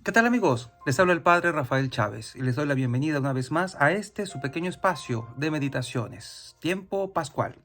¿Qué tal amigos? Les habla el Padre Rafael Chávez y les doy la bienvenida una vez más a este su pequeño espacio de meditaciones, tiempo pascual.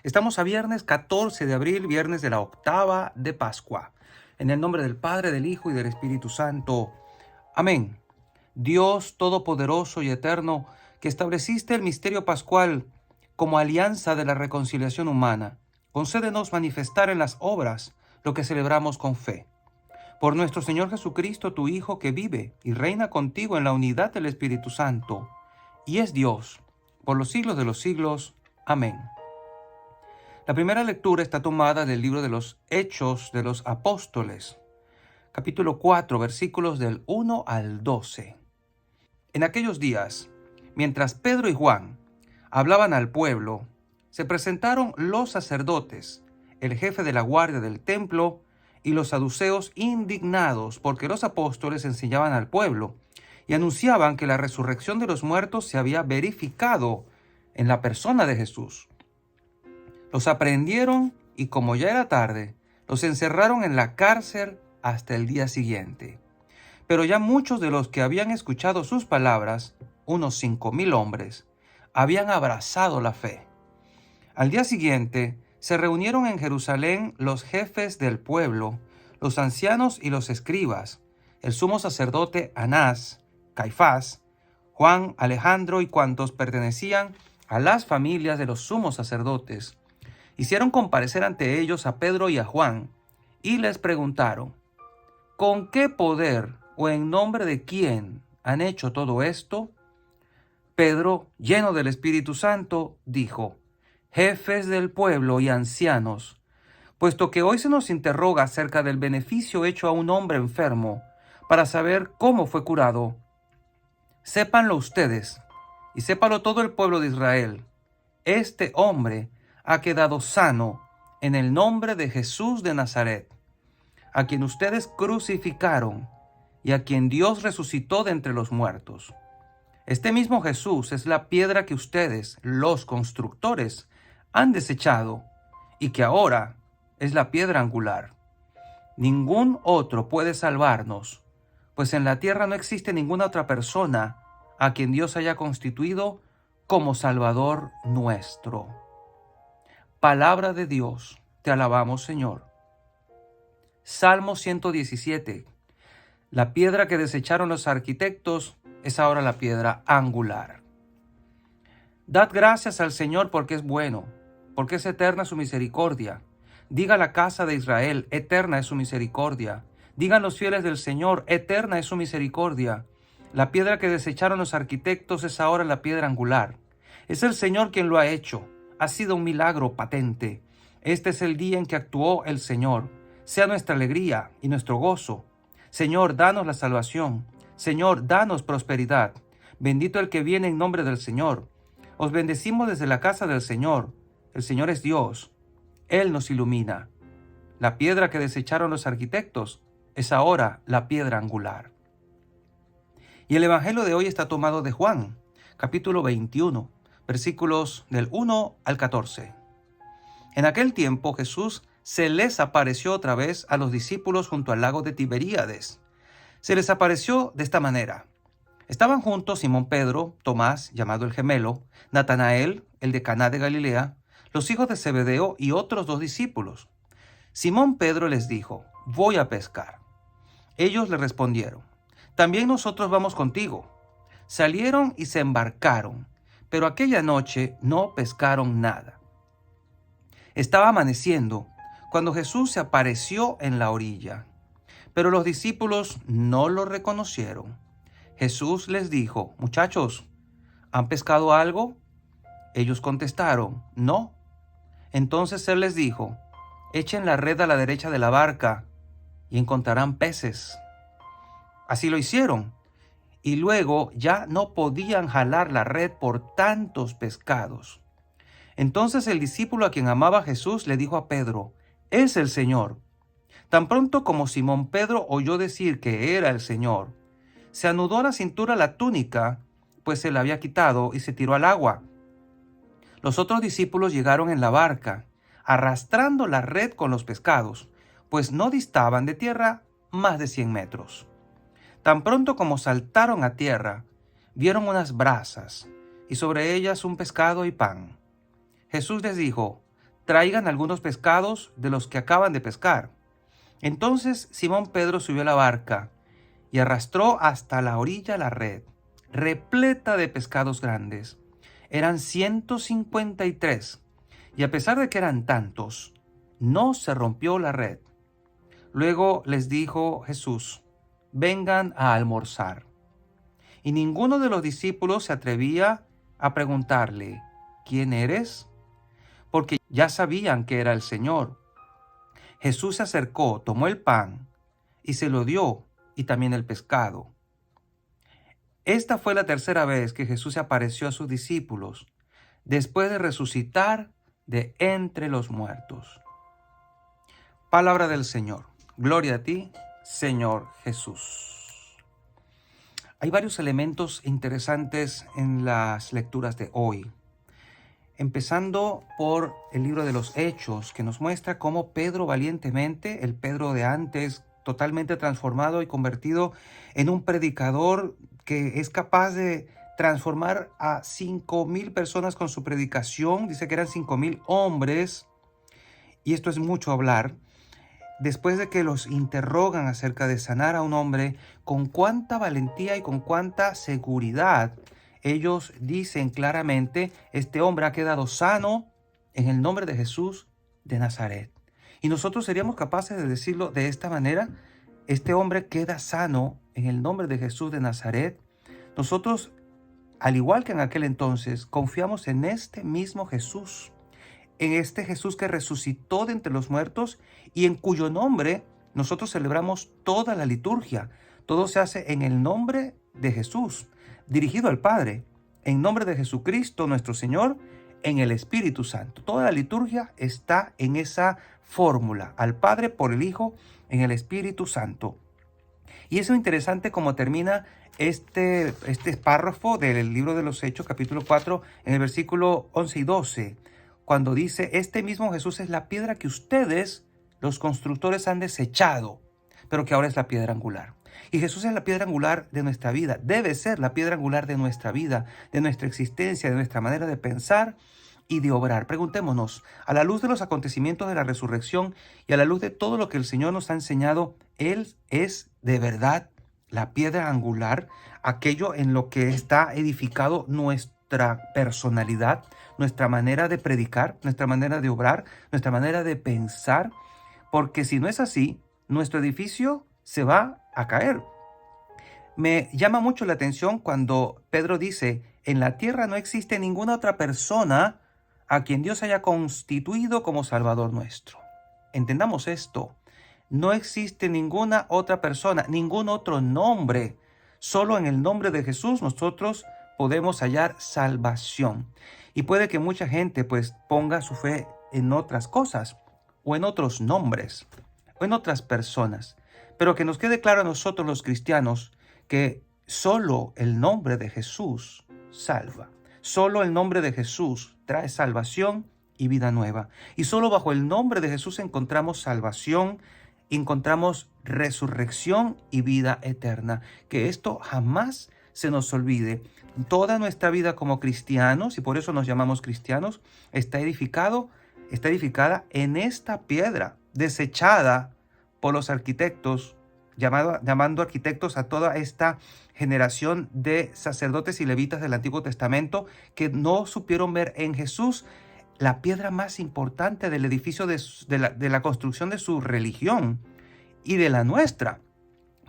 Estamos a viernes 14 de abril, viernes de la octava de Pascua. En el nombre del Padre, del Hijo y del Espíritu Santo. Amén. Dios Todopoderoso y Eterno, que estableciste el misterio pascual como alianza de la reconciliación humana, concédenos manifestar en las obras lo que celebramos con fe. Por nuestro Señor Jesucristo, tu Hijo, que vive y reina contigo en la unidad del Espíritu Santo, y es Dios, por los siglos de los siglos. Amén. La primera lectura está tomada del libro de los Hechos de los Apóstoles, capítulo 4, versículos del 1 al 12. En aquellos días, mientras Pedro y Juan hablaban al pueblo, se presentaron los sacerdotes, el jefe de la guardia del templo y los saduceos, indignados porque los apóstoles enseñaban al pueblo y anunciaban que la resurrección de los muertos se había verificado en la persona de Jesús. Los aprehendieron y, como ya era tarde, los encerraron en la cárcel hasta el día siguiente. Pero ya muchos de los que habían escuchado sus palabras, unos 5,000 hombres, habían abrazado la fe. Al día siguiente, se reunieron en Jerusalén los jefes del pueblo, los ancianos y los escribas, el sumo sacerdote Anás, Caifás, Juan, Alejandro y cuantos pertenecían a las familias de los sumos sacerdotes. Hicieron comparecer ante ellos a Pedro y a Juan y les preguntaron: ¿con qué poder o en nombre de quién han hecho todo esto? Pedro, lleno del Espíritu Santo, dijo: jefes del pueblo y ancianos, puesto que hoy se nos interroga acerca del beneficio hecho a un hombre enfermo, para saber cómo fue curado, sépanlo ustedes y sépalo todo el pueblo de Israel. Este hombre ha quedado sano en el nombre de Jesús de Nazaret, a quien ustedes crucificaron y a quien Dios resucitó de entre los muertos. Este mismo Jesús es la piedra que ustedes, los constructores, han desechado y que ahora es la piedra angular. Ningún otro puede salvarnos, pues en la tierra no existe ninguna otra persona a quien Dios haya constituido como Salvador nuestro. Palabra de Dios, te alabamos, Señor. Salmo 117. La piedra que desecharon los arquitectos es ahora la piedra angular. Dad gracias al Señor porque es bueno, porque es eterna su misericordia. Diga la casa de Israel: eterna es su misericordia. Digan los fieles del Señor: eterna es su misericordia. La piedra que desecharon los arquitectos es ahora la piedra angular. Es el Señor quien lo ha hecho. Ha sido un milagro patente. Este es el día en que actuó el Señor. Sea nuestra alegría y nuestro gozo. Señor, danos la salvación. Señor, danos prosperidad. Bendito el que viene en nombre del Señor. Os bendecimos desde la casa del Señor. El Señor es Dios. Él nos ilumina. La piedra que desecharon los arquitectos es ahora la piedra angular. Y el Evangelio de hoy está tomado de Juan, capítulo 21, versículos del 1 al 14. En aquel tiempo Jesús se les apareció otra vez a los discípulos junto al lago de Tiberíades. Se les apareció de esta manera. Estaban juntos Simón Pedro, Tomás, llamado el gemelo, Natanael, el de Caná de Galilea, los hijos de Zebedeo y otros 2 discípulos. Simón Pedro les dijo: voy a pescar. Ellos le respondieron: también nosotros vamos contigo. Salieron y se embarcaron, pero aquella noche no pescaron nada. Estaba amaneciendo cuando Jesús se apareció en la orilla, pero los discípulos no lo reconocieron. Jesús les dijo: muchachos, ¿han pescado algo? Ellos contestaron: no. Entonces él les dijo: echen la red a la derecha de la barca y encontrarán peces. Así lo hicieron, y luego ya no podían jalar la red por tantos pescados. Entonces el discípulo a quien amaba Jesús le dijo a Pedro: es el Señor. Tan pronto como Simón Pedro oyó decir que era el Señor, se anudó a la cintura la túnica, pues se la había quitado, y se tiró al agua. Los otros discípulos llegaron en la barca, arrastrando la red con los pescados, pues no distaban de tierra más de 100 metros. Tan pronto como saltaron a tierra, vieron unas brasas y sobre ellas un pescado y pan. Jesús les dijo: traigan algunos pescados de los que acaban de pescar. Entonces Simón Pedro subió a la barca y arrastró hasta la orilla la red, repleta de pescados grandes. Eran 153, y a pesar de que eran tantos, no se rompió la red. Luego les dijo Jesús: vengan a almorzar. Y ninguno de los discípulos se atrevía a preguntarle: ¿quién eres? Porque ya sabían que era el Señor. Jesús se acercó, tomó el pan y se lo dio, y también el pescado. Esta fue la tercera vez que Jesús se apareció a sus discípulos, después de resucitar de entre los muertos. Palabra del Señor. Gloria a ti, Señor Jesús. Hay varios elementos interesantes en las lecturas de hoy. Empezando por el libro de los Hechos, que nos muestra cómo Pedro valientemente, el Pedro de antes, totalmente transformado y convertido en un predicador que es capaz de transformar a 5,000 personas con su predicación. Dice que eran 5,000 hombres, y esto es mucho hablar. Después de que los interrogan acerca de sanar a un hombre, con cuánta valentía y con cuánta seguridad ellos dicen claramente: este hombre ha quedado sano en el nombre de Jesús de Nazaret. Y nosotros seríamos capaces de decirlo de esta manera: este hombre queda sano en el nombre de Jesús de Nazaret. Nosotros, al igual que en aquel entonces, confiamos en este mismo Jesús, en este Jesús que resucitó de entre los muertos y en cuyo nombre nosotros celebramos toda la liturgia. Todo se hace en el nombre de Jesús, dirigido al Padre, en nombre de Jesucristo nuestro Señor, en el Espíritu Santo. Toda la liturgia está en esa fórmula: al Padre por el Hijo, en el Espíritu Santo. Y eso es interesante como termina este párrafo del libro de los Hechos, capítulo 4, en el versículo 11 y 12, cuando dice: este mismo Jesús es la piedra que ustedes, los constructores, han desechado, pero que ahora es la piedra angular. Y Jesús es la piedra angular de nuestra vida, debe ser la piedra angular de nuestra vida, de nuestra existencia, de nuestra manera de pensar y de obrar. Preguntémonos, a la luz de los acontecimientos de la resurrección y a la luz de todo lo que el Señor nos ha enseñado, ¿Él es de verdad la piedra angular, aquello en lo que está edificado nuestra personalidad, nuestra manera de predicar, nuestra manera de obrar, nuestra manera de pensar? Porque si no es así, nuestro edificio se va a caer. Me llama mucho la atención cuando Pedro dice: en la tierra no existe ninguna otra persona a quien Dios haya constituido como Salvador nuestro. Entendamos esto: no existe ninguna otra persona, ningún otro nombre. Solo en el nombre de Jesús nosotros podemos hallar salvación. Y puede que mucha gente pues ponga su fe en otras cosas, o en otros nombres, o en otras personas. Pero que nos quede claro a nosotros los cristianos que solo el nombre de Jesús salva. Solo el nombre de Jesús trae salvación y vida nueva. Y solo bajo el nombre de Jesús encontramos salvación, encontramos resurrección y vida eterna. Que esto jamás se nos olvide. Toda nuestra vida como cristianos, y por eso nos llamamos cristianos, está edificada en esta piedra desechada por los arquitectos, llamando arquitectos a toda esta generación de sacerdotes y levitas del Antiguo Testamento que no supieron ver en Jesús la piedra más importante del edificio de la construcción de su religión y de la nuestra.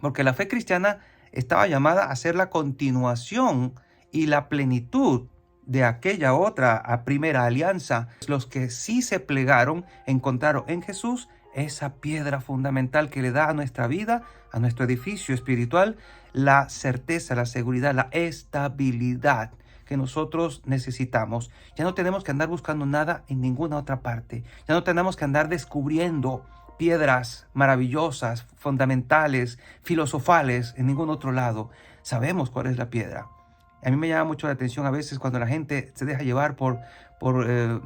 Porque la fe cristiana estaba llamada a ser la continuación y la plenitud de aquella otra primera alianza. Los que sí se plegaron encontraron en Jesús esa piedra fundamental que le da a nuestra vida, a nuestro edificio espiritual, la certeza, la seguridad, la estabilidad que nosotros necesitamos. Ya no tenemos que andar buscando nada en ninguna otra parte. Ya no tenemos que andar descubriendo piedras maravillosas, fundamentales, filosofales en ningún otro lado. Sabemos cuál es la piedra. A mí me llama mucho la atención a veces cuando la gente se deja llevar por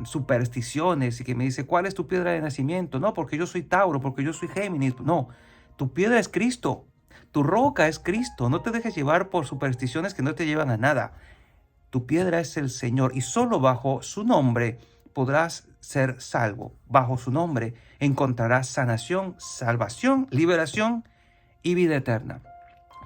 supersticiones y que me dice: ¿cuál es tu piedra de nacimiento? No, porque yo soy Tauro, porque yo soy Géminis. No, tu piedra es Cristo. Tu roca es Cristo. No te dejes llevar por supersticiones que no te llevan a nada. Tu piedra es el Señor y solo bajo su nombre podrás ser salvo. Bajo su nombre encontrarás sanación, salvación, liberación y vida eterna.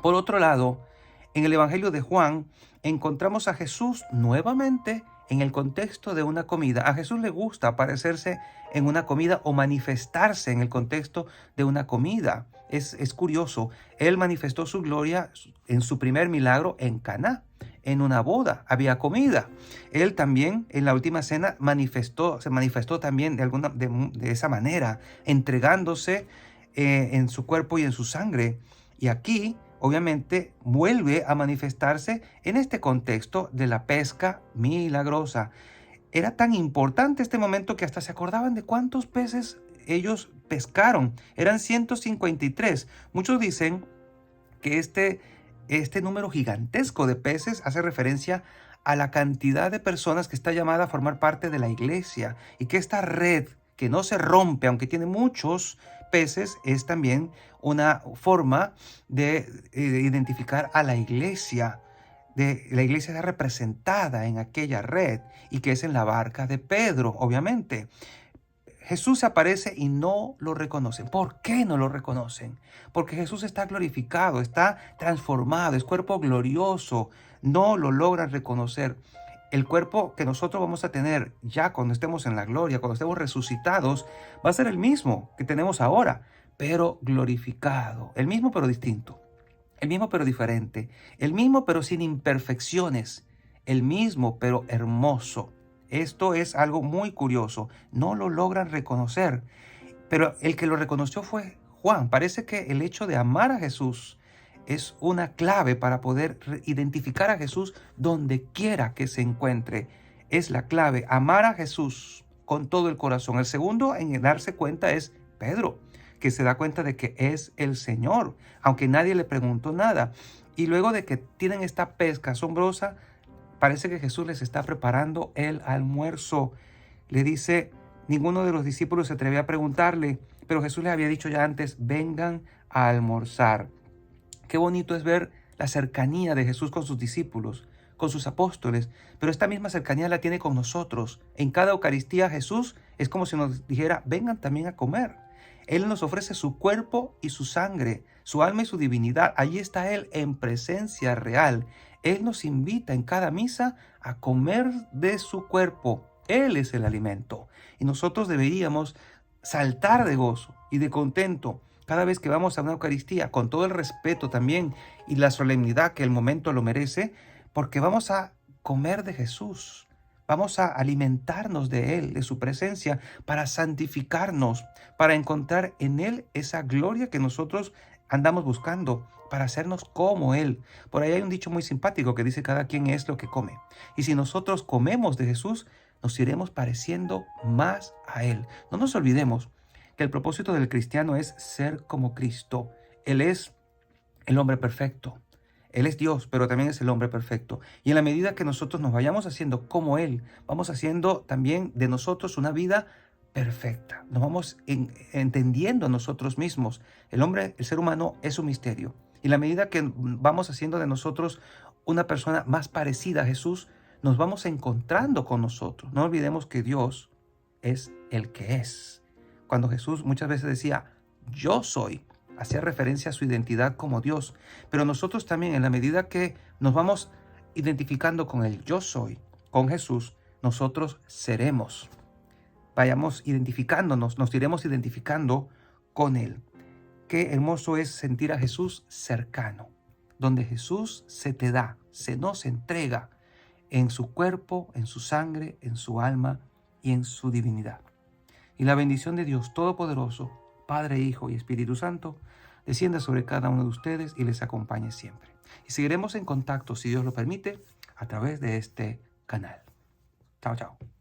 Por otro lado, en el Evangelio de Juan encontramos a Jesús nuevamente en el contexto de una comida. A Jesús le gusta aparecerse en una comida o manifestarse en el contexto de una comida. Es curioso, él manifestó su gloria en su primer milagro en Caná. En una boda había comida. Él también en la última cena se manifestó también de esa manera, entregándose en su cuerpo y en su sangre. Y aquí, obviamente, vuelve a manifestarse en este contexto de la pesca milagrosa. Era tan importante este momento que hasta se acordaban de cuántos peces ellos pescaron. Eran 153. Muchos dicen que este número gigantesco de peces hace referencia a la cantidad de personas que está llamada a formar parte de la iglesia y que esta red que no se rompe, aunque tiene muchos peces, es también una forma de identificar a la iglesia. La iglesia está representada en aquella red y que es en la barca de Pedro, obviamente. Jesús aparece y no lo reconocen. ¿Por qué no lo reconocen? Porque Jesús está glorificado, está transformado, es cuerpo glorioso. No lo logran reconocer. El cuerpo que nosotros vamos a tener ya cuando estemos en la gloria, cuando estemos resucitados, va a ser el mismo que tenemos ahora, pero glorificado. El mismo pero distinto. El mismo pero diferente. El mismo pero sin imperfecciones. El mismo pero hermoso. Esto es algo muy curioso. No lo logran reconocer. Pero el que lo reconoció fue Juan. Parece que el hecho de amar a Jesús es una clave para poder identificar a Jesús donde quiera que se encuentre. Es la clave, amar a Jesús con todo el corazón. El segundo en darse cuenta es Pedro, que se da cuenta de que es el Señor, aunque nadie le preguntó nada. Y luego de que tienen esta pesca asombrosa, parece que Jesús les está preparando el almuerzo. Le dice, ninguno de los discípulos se atrevía a preguntarle, pero Jesús les había dicho ya antes, vengan a almorzar. Qué bonito es ver la cercanía de Jesús con sus discípulos, con sus apóstoles, pero esta misma cercanía la tiene con nosotros. En cada Eucaristía Jesús es como si nos dijera, vengan también a comer. Él nos ofrece su cuerpo y su sangre, su alma y su divinidad. Allí está Él en presencia real. Él nos invita en cada misa a comer de su cuerpo. Él es el alimento. Y nosotros deberíamos saltar de gozo y de contento cada vez que vamos a una Eucaristía, con todo el respeto también y la solemnidad que el momento lo merece, porque vamos a comer de Jesús. Vamos a alimentarnos de Él, de su presencia, para santificarnos, para encontrar en Él esa gloria que nosotros andamos buscando, para hacernos como Él. Por ahí hay un dicho muy simpático que dice cada quien es lo que come. Y si nosotros comemos de Jesús, nos iremos pareciendo más a Él. No nos olvidemos que el propósito del cristiano es ser como Cristo. Él es el hombre perfecto. Él es Dios, pero también es el hombre perfecto. Y en la medida que nosotros nos vayamos haciendo como Él, vamos haciendo también de nosotros una vida perfecta. Nos vamos entendiendo a nosotros mismos. El ser humano es un misterio. Y en la medida que vamos haciendo de nosotros una persona más parecida a Jesús, nos vamos encontrando con nosotros. No olvidemos que Dios es el que es. Cuando Jesús muchas veces decía, yo soy, hacía referencia a su identidad como Dios. Pero nosotros también, en la medida que nos vamos identificando con el yo soy, con Jesús, nosotros seremos. Vayamos identificándonos, nos iremos identificando con Él. Qué hermoso es sentir a Jesús cercano, donde Jesús se te da, se nos entrega en su cuerpo, en su sangre, en su alma y en su divinidad. Y la bendición de Dios Todopoderoso, Padre, Hijo y Espíritu Santo, descienda sobre cada uno de ustedes y les acompañe siempre. Y seguiremos en contacto, si Dios lo permite, a través de este canal. Chao, chao.